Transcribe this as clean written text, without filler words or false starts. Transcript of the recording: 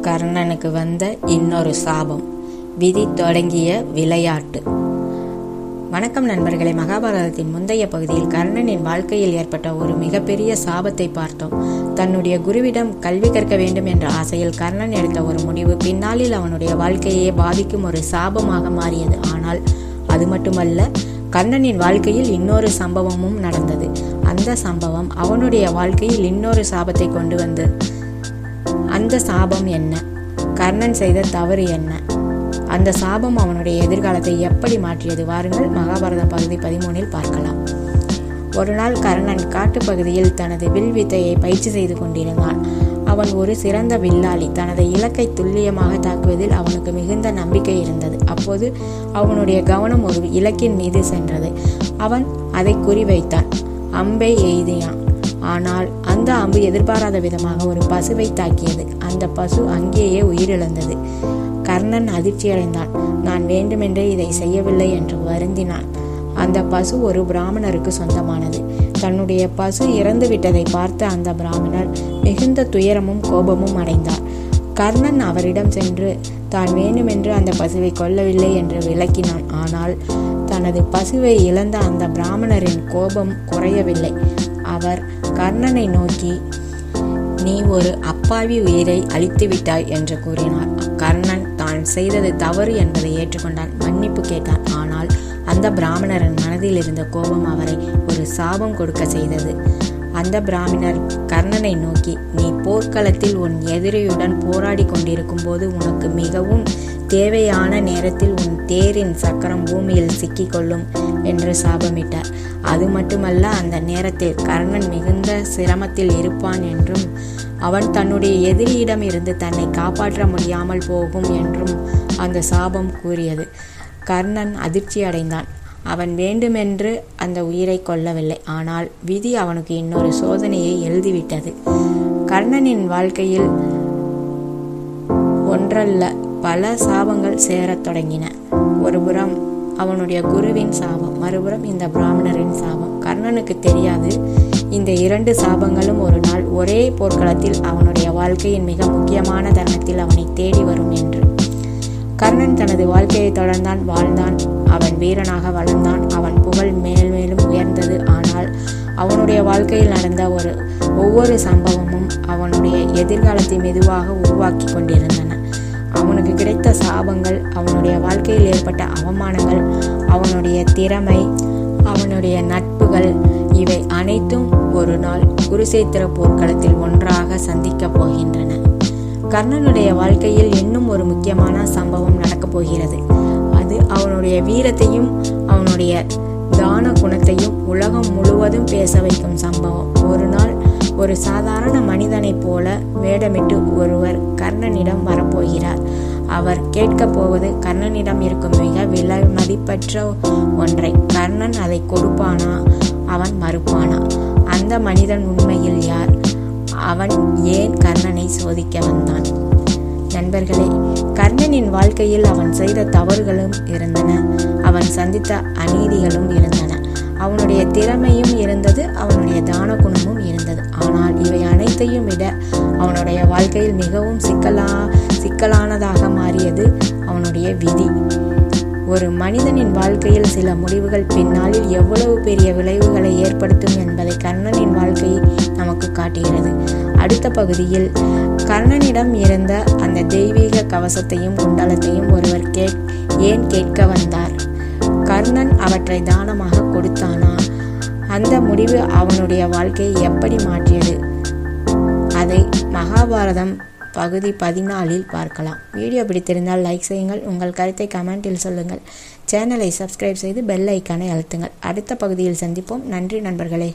கர்ணனுக்கு வந்த இன்னொரு சாபம். விதி தொடங்கிய விளையாட்டு. வணக்கம் நண்பர்களே. மகாபாரதத்தின் முந்தைய பகுதியில் கர்ணனின் வாழ்க்கையில் ஏற்பட்ட ஒரு மிகப்பெரிய சாபத்தை பார்த்தோம். தன்னுடைய குருவிடம் கல்வி கற்க வேண்டும் என்ற ஆசையில் கர்ணன் எடுத்த ஒரு முடிவு பின்னாளில் அவனுடைய வாழ்க்கையை பாதிக்கும் ஒரு சாபமாக மாறியது. ஆனால் அது மட்டுமல்ல, கர்ணனின் வாழ்க்கையில் இன்னொரு சம்பவமும் நடந்தது. அந்த சம்பவம் அவனுடைய வாழ்க்கையில் இன்னொரு சாபத்தை கொண்டு வந்து. அந்த சாபம் என்ன? கர்ணன் செய்த தவறு என்ன? அந்த சாபம் அவனுடைய எதிர்காலத்தை எப்படி மாற்றியது? வாருங்கள், மகாபாரதம் பகுதி 13 பார்க்கலாம். ஒரு நாள் கர்ணன் காட்டுப்பகுதியில் தனது வில் வித்தையை பயிற்சி செய்து கொண்டிருந்தான். அவன் ஒரு சிறந்த வில்லாளி. தனது இலக்கை துல்லியமாக தாக்குவதில் அவனுக்கு மிகுந்த நம்பிக்கை இருந்தது. அப்போது அவனுடைய கவனம் ஒரு இலக்கின் மீது சென்றது. அவன் அதை குறிவைத்தான். அம்பை எய்தினான். ஆனால் அந்த அம்பு எதிர்பாராத விதமாக ஒரு பசுவை தாக்கியது. அந்த பசு அங்கேயே உயிரிழந்தது. கர்ணன் அதிர்ச்சியடைந்தான். நான் வேண்டுமென்றே இதை செய்யவில்லை என்று வருந்தினான். அந்த பசு ஒரு பிராமணருக்கு சொந்தமானது. தன்னுடைய பசு இறந்து விட்டதை பார்த்த அந்த பிராமணர் மிகுந்த துயரமும் கோபமும் அடைந்தார். கர்ணன் அவரிடம் சென்று தான் வேண்டுமென்று அந்த பசுவை கொல்லவில்லை என்று விளக்கினான். ஆனால் தனது பசுவை இழந்த அந்த பிராமணரின் கோபம் குறையவில்லை. அவர் கர்ணனை நோக்கி, நீ ஒரு அப்பாவி உயிரை அழித்து விட்டாய் என்று கூறினார். கர்ணன் தான் செய்தது தவறு என்பதை ஏற்றுக்கொண்டான். மன்னிப்பு கேட்டான். ஆனால் அந்த பிராமணரின் மனதில் இருந்த கோபம் அவரை ஒரு சாபம் கொடுக்க செய்தது. அந்த பிராமணர் கர்ணனை நோக்கி, நீ போர்க்களத்தில் உன் எதிரியுடன் போராடி கொண்டிருக்கும் போது உனக்கு மிகவும் தேவையான நேரத்தில் உன் தேரின் சக்கரம் பூமியில் சிக்கிக்கொள்ளும் என்று சாபமிட்டார். அது மட்டுமல்ல, அந்த நேரத்தில் கர்ணன் மிகுந்த சிரமத்தில் இருப்பான் என்றும் அவன் தன்னுடைய எதிரியிடம் இருந்து தன்னை காப்பாற்ற முடியாமல் போகும் என்றும் அந்த சாபம் கூறியது. கர்ணன் அதிர்ச்சி அடைந்தான். அவன் வேண்டுமென்று அந்த உயிரை கொல்லவில்லை. ஆனால் விதி அவனுக்கு இன்னொரு சோதனையை எழுதிவிட்டது. கர்ணனின் வாழ்க்கையில் ஒன்றல்ல பல சாபங்கள் சேரத் தொடங்கின. ஒருபுறம் அவனுடைய குருவின் சாபம், மறுபுறம் இந்த பிராமணரின் சாபம். கர்ணனுக்கு தெரியாது, இந்த 2 சாபங்களும் ஒரு நாள் ஒரே போர்க்களத்தில் அவனுடைய வாழ்க்கையின் மிக முக்கியமான தருணத்தில் அவனை தேடி வரும் என்று. கர்ணன் தனது வாழ்க்கையை தொடர்ந்தான், வாழ்ந்தான். அவன் வீரனாக வளர்ந்தான். அவன் புகழ் மேலும் உயர்ந்தது. ஆனால் அவனுடைய வாழ்க்கையில் நடந்த ஒவ்வொரு சம்பவமும் அவனுடைய எதிர்காலத்தை மெதுவாக உருவாக்கி கொண்டிருந்தன. அவனுக்கு கிடைத்த சாபங்கள், அவனுடைய வாழ்க்கையில் ஏற்பட்ட அவமானங்கள், அவனுடைய திறமை, அவனுடைய நட்புகள், இவை அனைத்தும் ஒரு நாள் குருசேத்திர போர்க்களத்தில் ஒன்றாக சந்திக்கப் போகின்றன. கர்ணனுடைய வாழ்க்கையில் இன்னும் ஒரு முக்கியமான சம்பவம் நடக்கப் போகிறது. அது அவனுடைய வீரத்தையும் அவனுடைய தான குணத்தையும் உலகம் முழுவதும் பேச வைக்கும் சம்பவம். ஒரு நாள் ஒரு சாதாரண மனிதனைப் போல வேடமிட்டு ஒருவர் கர்ணனிடம் வரப்போகிறார். அவர் கேட்கப் போவது கர்ணனிடம் இருக்கும் மிக விலை மதிப்பற்ற ஒன்றை. கர்ணன் அதை கொடுப்பானா? அவன் மறுப்பானா? அந்த மனிதன் உண்மையில் யார்? அவன் ஏன் கர்ணனை சோதிக்க வந்தான்? நண்பர்களே, கர்ணனின் வாழ்க்கையில் அவன் செய்த தவறுகளும் இருந்தன. அவன் சந்தித்த அநீதிகளும் இருந்தன. அவனுடைய திறமையும் இருந்தது. அவனுடைய தான குணமும் இருந்தது. ஆனால் இவை அனைத்தையும் விட அவனுடைய வாழ்க்கையில் மிகவும் சிக்கலானதாக மாறியது அவனுடைய விதி. ஒரு மனிதனின் வாழ்க்கையில் சில முடிவுகள் பின்னாளில் எவ்வளவு பெரிய விளைவுகளை ஏற்படுத்தும் என்பதை கர்ணனின் வாழ்க்கை நமக்கு காட்டுகிறது. அடுத்த பகுதியில் கர்ணனிடம் இருந்த அந்த தெய்வீக கவசத்தையும் குண்டலத்தையும் ஒருவர் ஏன் கேட்க வந்தார்? கர்ணன் அவற்றை தானமாக கொடுத்தானா? அந்த முடிவு அவனுடைய வாழ்க்கையை எப்படி மாற்றியது? அதை மகாபாரதம் பகுதி 14 பார்க்கலாம். வீடியோ பிடித்திருந்தால் லைக் செய்யுங்கள். உங்கள் கருத்தை கமெண்டில் சொல்லுங்கள். சேனலை சப்ஸ்கிரைப் செய்து பெல் ஐக்கானை அழுத்துங்கள். அடுத்த பகுதியில் சந்திப்போம். நன்றி நண்பர்களே.